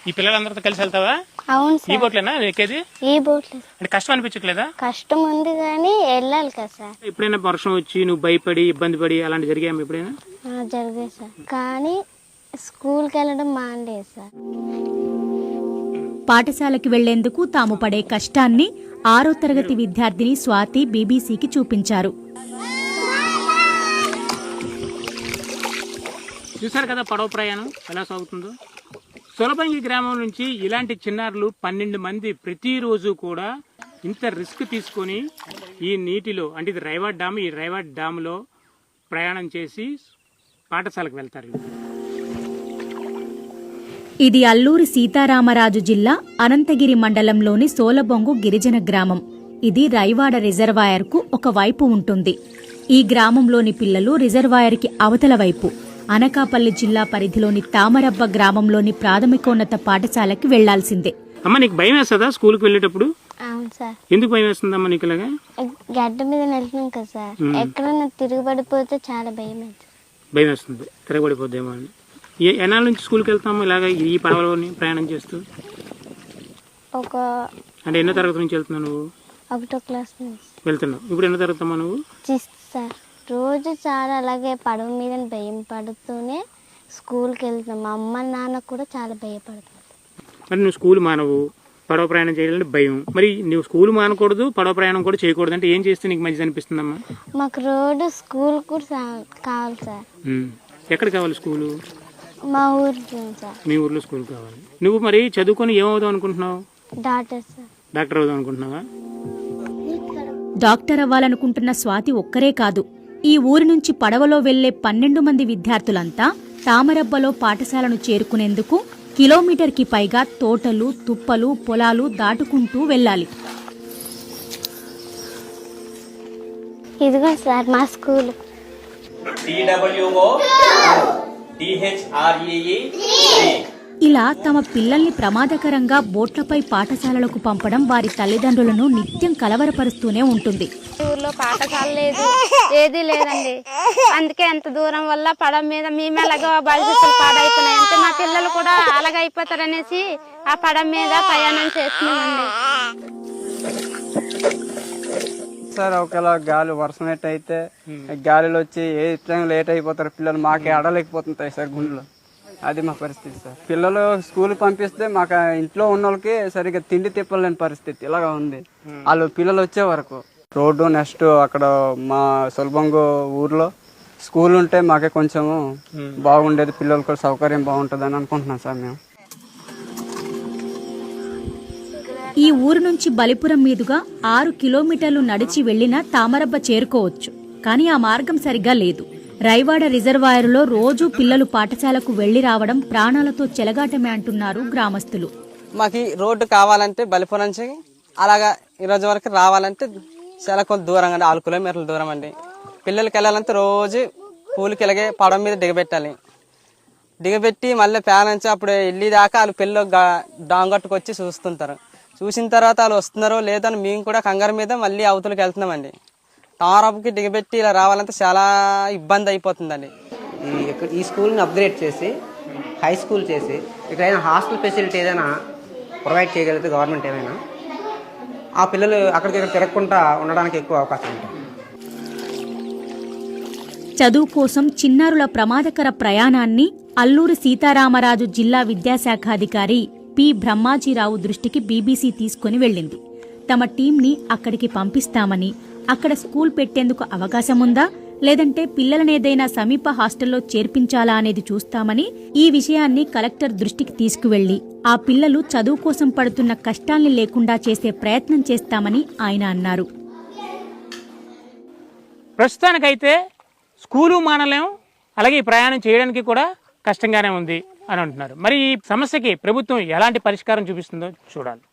ఈ పిల్లలందరితో కలిసి వెళ్తావా? అవును ఈ బోట్లేనా ఎక్కేది? ఈ బోట్లే. అంటే కష్టం అనిపించట్లేదా? కష్టం ఉంది కానీ వెళ్ళాలి కదా సార్. ఎప్పుడైనా వర్షం వచ్చి నువ్వు భయపడి ఇబ్బంది పడి అలాంటి జరిగాయి ఎప్పుడైనా? జరిగాయి సార్, కానీ స్కూల్కి వెళ్ళడం మానేది సార్. పాఠశాలకు వెళ్లేందుకు తాము పడే కష్టాన్ని 6వ తరగతి విద్యార్థిని స్వాతి బీబీసీకి చూపించారు. చూశారు కదా పడవ ప్రయాణం ఎలా సాగుతుందో. సొలబంగి గ్రామం నుంచి ఇలాంటి చిన్నారులు 12 మంది ప్రతిరోజు కూడా ఇంత రిస్క్ తీసుకొని ఈ నీటిలో, అంటే ఇది రైవాడ్ డ్యామ్, ఈ రైవాడ్ డ్యామ్లో ప్రయాణం చేసి పాఠశాలకు వెళ్తారు. ఇది అల్లూరి సీతారామరాజు జిల్లా అనంతగిరి మండలంలోని సోలబొంగు గిరిజన గ్రామం. ఇది రైవాడ రిజర్వాయర్కు ఒక వైపు ఉంటుంది. ఈ గ్రామంలోని పిల్లలు రిజర్వాయర్కి అవతల వైపు అనకాపల్లి జిల్లా పరిధిలోని తామరబ్బ గ్రామంలోని ప్రాథమికోన్నత పాఠశాలకి వెళ్లాల్సిందే. అమ్మ నీకు భయం వేస్తుందా స్కూల్కి వెళ్ళేటప్పుడు? అవును సార్. ఎందుకు భయం వేస్తుందమ్మా నీకు? ఇలాగా గడ్డ మీద వెళ్తున్నాం కదా సార్, ఎక్కడన్నా తిరగబడిపోతే చాలా భయం అవుతుంది. భయం వేస్తుంది, తిరగబడిపోద్దేమో అని. ఎన్నాళ్ళ నుంచి స్కూల్కి వెళ్తాము ఇలాగ ఈ పడవలోని ప్రయాణం చేస్తూ? అంటే ఎన్నో తరగతి నుంచి వెళ్తున్నావు నువ్వు? 1వ క్లాస్ నుంచి వెళ్తున్నావు. ఇప్పుడు ఎన్నో తరగతమ్మా నువ్వు? 6th sir. రోజు చాలా అలాగే పడవ మీద భయం పడుతూనే స్కూల్కి వెళ్తున్నాం. మా అమ్మ నాన్న కూడా చాలా భయపడుతుంది. మరి నువ్వు స్కూల్ మానవు, పడవ ప్రయాణం చేయాలంటే భయం. మరి నువ్వు స్కూల్ మానకూడదు, పడవ ప్రయాణం కూడా చేయకూడదు అంటే ఏం చేస్తే నీకు మంచిది అనిపిస్తుందమ్మా? మాకు రోడ్డు స్కూల్ కూడా కావాలి సార్. ఎక్కడ కావాలి స్కూలు? మా ఊరు సార్. మీ ఊర్లో స్కూల్ కావాలి. నువ్వు మరి చదువుకొని ఏమవుదాం అనుకుంటున్నావు? Doctor sir. డాక్టర్ అవుదాం అనుకుంటున్నావా? డాక్టర్ అవ్వాలనుకుంటున్న స్వాతి ఒక్కరే కాదు, ఈ ఊరి నుంచి పడవలో వెళ్లే 12 మంది విద్యార్థులంతా తామరబ్బలో పాఠశాలను చేరుకునేందుకు కిలోమీటర్కి పైగా తోటలు, తుప్పలు, పొలాలు దాటుకుంటూ వెళ్లాలి. ఇదిగో సార్ మా స్కూల్. ఇలా తమ పిల్లల్ని ప్రమాదకరంగా బోట్లపై పాఠశాలలకు పంపడం వారి తల్లిదండ్రులను నిత్యం కలవరపరుస్తూనే ఉంటుంది. ఊర్లో పాఠశాల లేదు, ఏది లేదండి. అందుకే ఎంత దూరం వల్ల పడవ మీద మేము ఎలాగో భవిష్యత్తులు పాడైపోయినాయి అంటే మా పిల్లలు కూడా అలాగైపోతారనేసి ఆ పడవ మీద ప్రయాణం చేస్తున్నామండి. సార్ ఒకవేళ గాలి వర్షం అయితే గాలిలో వచ్చి ఏ టైం లేట్ అయిపోతారు పిల్లలు, మాకే ఆడలేకపోతుంటాయి సార్ గుండెలో. అది మా పరిస్థితి సార్. పిల్లలు స్కూల్ పంపిస్తే మాకు ఇంట్లో ఉన్న వాళ్ళకి సరిగ్గా తిండి తిప్పలేని పరిస్థితి ఇలాగా ఉంది. వాళ్ళు పిల్లలు వచ్చే వరకు రోడ్డు నెక్స్ట్ అక్కడ మా సొలబొంగు ఊర్లో స్కూల్ ఉంటే మాకే కొంచెం బాగుండేది, పిల్లలకు కూడా సౌకర్యం బాగుంటుంది అని అనుకుంటున్నాం సార్ మేము. ఈ ఊరు నుంచి బలిపురం మీదుగా 6 కిలోమీటర్లు నడిచి వెళ్లినా తామరబ్బ చేరుకోవచ్చు. కానీ ఆ మార్గం సరిగ్గా లేదు. రైవాడ రిజర్వాయర్లో రోజూ పిల్లలు పాఠశాలకు వెళ్లి రావడం ప్రాణాలతో చెలగాటమే అంటున్నారు గ్రామస్తులు. మాకు రోడ్డు కావాలంటే బలిపురం నుంచి అలాగా ఈరోజు వరకు రావాలంటే చాలా కొంత దూరం అండి, 6 కిలోమీటర్ల దూరం అండి. పిల్లలకి వెళ్ళాలంటే రోజు పూలకి ఇలాగే పడవ మీద దిగబెట్టి మళ్ళీ నుంచి అప్పుడు వెళ్ళి దాకా వాళ్ళు పిల్లలు డాంగట్టుకు వచ్చి చూస్తుంటారు. చూసిన తర్వాత వాళ్ళు వస్తున్నారో లేదని మేము కూడా కంగారు మీద మళ్ళీ అవతలకి వెళ్తున్నామండి. తామరబ్బకి దిగబెట్టి ఇలా రావాలంటే చాలా ఇబ్బంది అయిపోతుందండి. ఈ స్కూల్ని అప్గ్రేడ్ చేసి హై స్కూల్ చేసి ఇక్కడైనా హాస్టల్ ఫెసిలిటీ ఏదైనా ప్రొవైడ్ చేయగలిగితే గవర్నమెంట్ ఏమైనా ఆ పిల్లలు అక్కడికి తిరగకుండా ఉండడానికి ఎక్కువ అవకాశం ఉంటుంది. చదువు కోసం చిన్నారుల ప్రమాదకర ప్రయాణాన్ని అల్లూరి సీతారామరాజు జిల్లా విద్యాశాఖాధికారి పి బ్రహ్మాజీరావు దృష్టికి బీబీసీ తీసుకుని వెళ్లింది. తమ టీంని అక్కడికి పంపిస్తామని, అక్కడ స్కూల్ పెట్టేందుకు అవకాశముందా లేదంటే పిల్లలనేదైనా సమీప హాస్టల్లో చేర్పించాలా అనేది చూస్తామని, ఈ విషయాన్ని కలెక్టర్ దృష్టికి తీసుకువెళ్లి ఆ పిల్లలు చదువు కోసం పడుతున్న కష్టాల్ని లేకుండా చేసే ప్రయత్నం చేస్తామని ఆయన అన్నారు. ప్రస్తుతానికైతే స్కూలు మానలేం, అలాగే ఈ ప్రయాణం చేయడానికి కూడా కష్టంగానే ఉంది అని అంటున్నారు. మరి ఈ సమస్యకి ప్రభుత్వం ఎలాంటి పరిష్కారం చూపిస్తుందో చూడాలి.